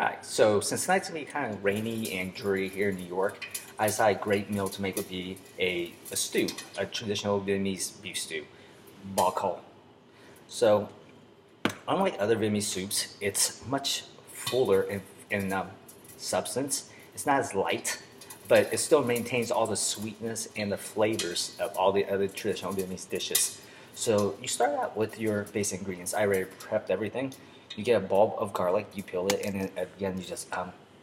Alright, so since tonight's gonna be kind of rainy and dreary here in New York, I decided a great meal to make would be a stew, a traditional Vietnamese beef stew, bò kho. So, unlike other Vietnamese soups, it's much fuller in substance. It's not as light, but it still maintains all the sweetness and the flavors of all the other traditional Vietnamese dishes. So you start out with your basic ingredients. I already prepped everything. You get a bulb of garlic, you peel it, and then again you just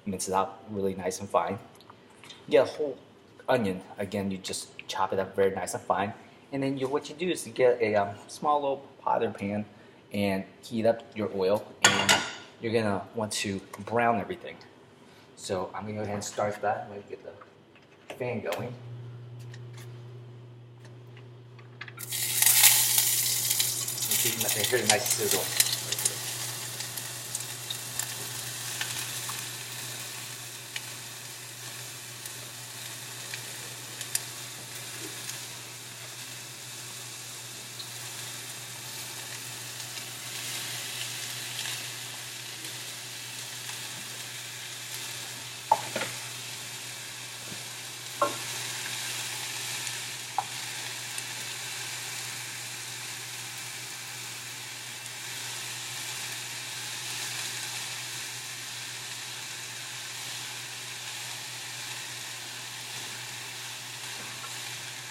mince it out really nice and fine. You get a whole onion. Again, you just chop it up very nice and fine. And then what you do is you get a small little pot or pan and heat up your oil. And you're going to want to brown everything. So I'm going to go ahead and start that. I'm going to get the fan going. You can hear a nice sizzle.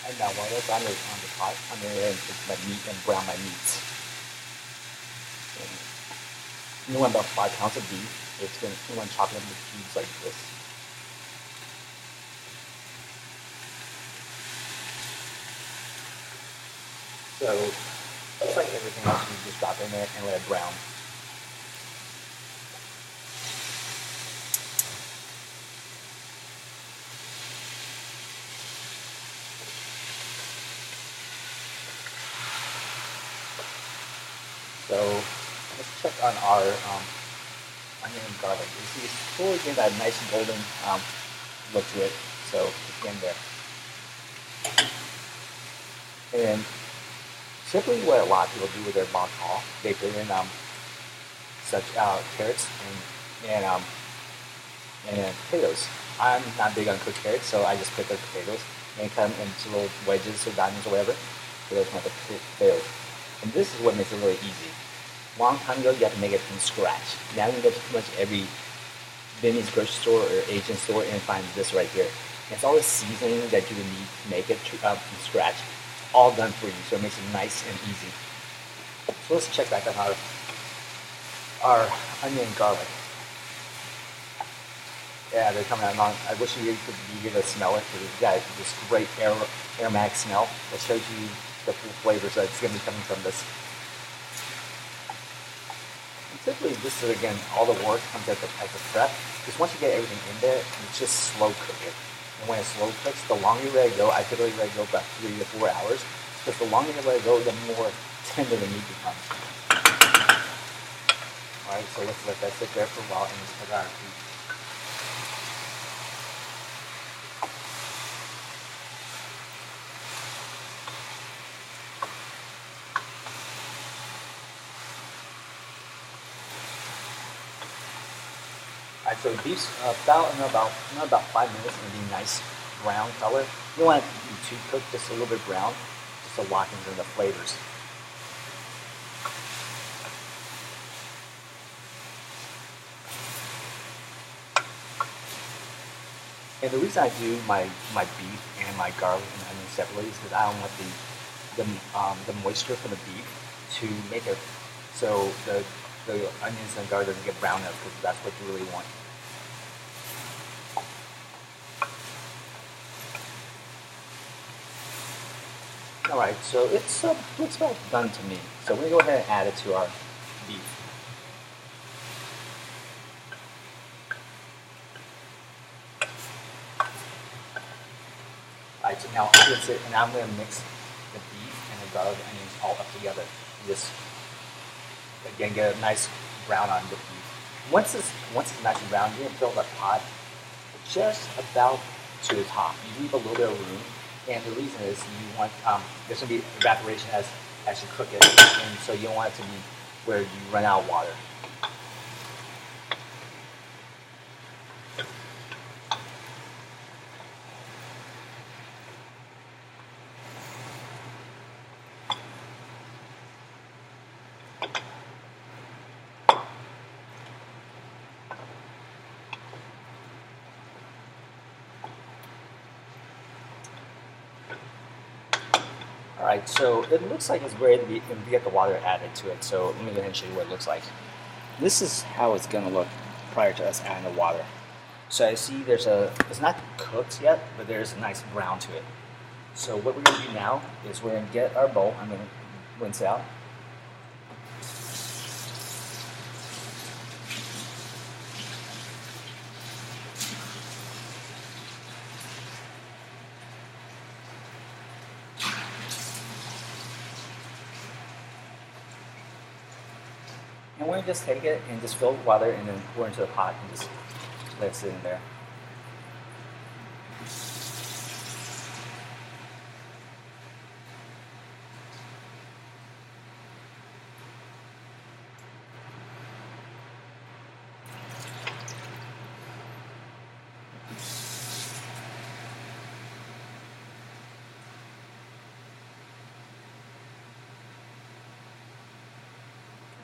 And now while that's on the pot, I'm going to go ahead and take my meat and brown my meats. You want about 5 pounds of beef. You want to chop it into cubes like this. So, just like everything else, you just drop in there and let it brown. So let's check on our onion and garlic. You see, it's still getting that nice golden look to it. So it's getting there. And typically, what a lot of people do with their bok choy, they put in such carrots and potatoes. I'm not big on cooked carrots, so I just pick up potatoes and cut them into little wedges or diamonds or whatever. Potatoes kind of potatoes. And this is what makes it really easy. Long time ago, you have to make it from scratch. Now you can go to pretty much every Vietnamese grocery store or Asian store and find this right here. And it's all the seasoning that you would need to make it from scratch, all done for you, so it makes it nice and easy. So let's check back on our onion and garlic. Yeah, they're coming out long. I wish you could smell it because it's got this great aromatic smell that shows you the full flavors that it's going to be coming from this. And typically, this is again all the work comes at the prep. Because once you get everything in there, you just slow cook it. And when it slow cooks, the longer you let it go, I typically let it go about 3 to 4 hours. Because the longer you let it go, the more tender the meat becomes. All right, so let's let that sit there for a while and just put our meat. Alright, so beef's about 5 minutes and be nice brown color. You don't want it to be too cooked, just a little bit brown, just to lock into the flavors. And the reason I do my beef and my garlic and onion separately is because I don't want the moisture from the beef to make it so the onions and garlic doesn't get brown enough, because that's what you really want. Alright, so it's looks about done to me. So we're going to go ahead and add it to our beef. Alright, so now I'm going to mix the beef and the garlic and onions all up together. And just, again, get a nice brown on the beef. Once it's nice and brown, you're going to fill the pot just about to the top. You leave a little bit of room. And the reason is you want, there's going to be evaporation as you cook it, and so you don't want it to be where you run out of water. Alright, so it looks like it's ready to be, and we get the water added to it. So let me go ahead and show you what it looks like. This is how it's going to look prior to us adding the water. So I see it's not cooked yet, but there's a nice brown to it. So what we're going to do now is we're going to get our bowl. I'm going to rinse it out. And we're going to just take it and just fill it with water and then pour it into a pot and just let it sit in there.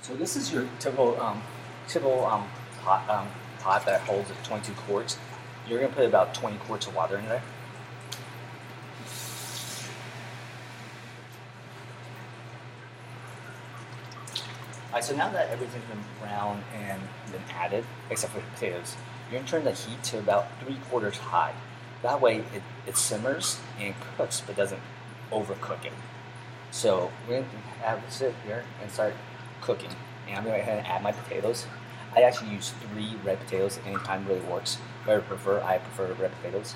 So this is your typical pot that holds 22 quarts. You're going to put about 20 quarts of water in there. Alright, so now that everything's been brown and been added, except for the potatoes, you're going to turn the heat to about 3/4 high. That way it simmers and cooks, but doesn't overcook it. So we're going to have it sit here and start cooking. And I'm going to go ahead and add my potatoes. I actually use 3 red potatoes. Any kind really works. But I prefer red potatoes.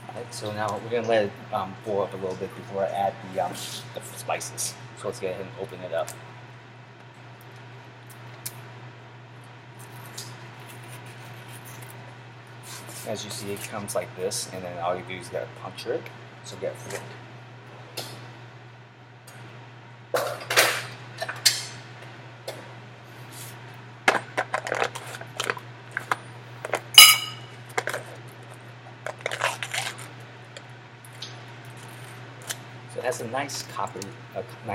Alright, so now we're going to let it boil up a little bit before I add the spices. So let's go ahead and open it up. As you see, it comes like this, and then all you do is you gotta puncture it, so get a fork. So it has a nice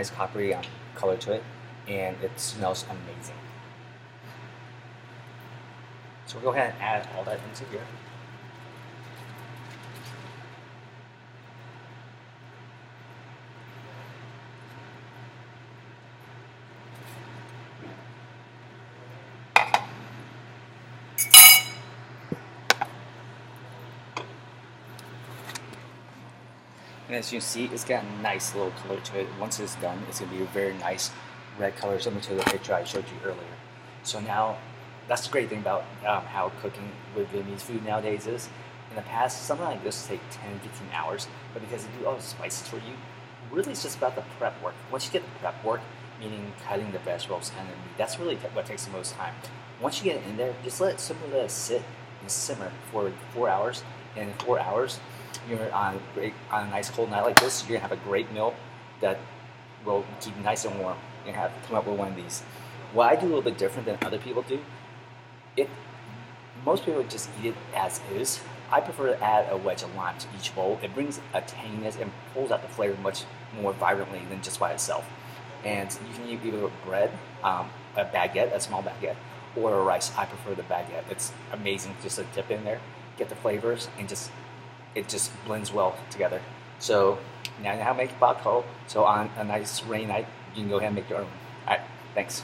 coppery color to it, and it smells amazing. So we'll go ahead and add all that into here. And as you see, it's got a nice little color to it. Once it's done, it's going to be a very nice red color, similar to the picture I showed you earlier. So now, that's the great thing about how cooking with Vietnamese food nowadays is. In the past, something like this would take 10, 15 hours, but because they do all the spices for you, really it's just about the prep work. Once you get the prep work, meaning cutting the vegetables, cutting the meat, that's really what takes the most time. Once you get it in there, just simply let it sit and simmer for 4 hours, and in 4 hours, you're on a nice cold night like this, you're gonna have a great meal that will keep you nice and warm. You're gonna have to come up with one of these. What I do a little bit different than other people do, most people just eat it as is. I prefer to add a wedge of lime to each bowl. It brings a tanginess and pulls out the flavor much more vibrantly than just by itself. And you can eat either with bread, a baguette, a small baguette, or a rice. I prefer the baguette. It's amazing just to dip in there, get the flavors, and it just blends well together. So now you know how to make bak ho. So on a nice rainy night, you can go ahead and make your own. Alright, thanks.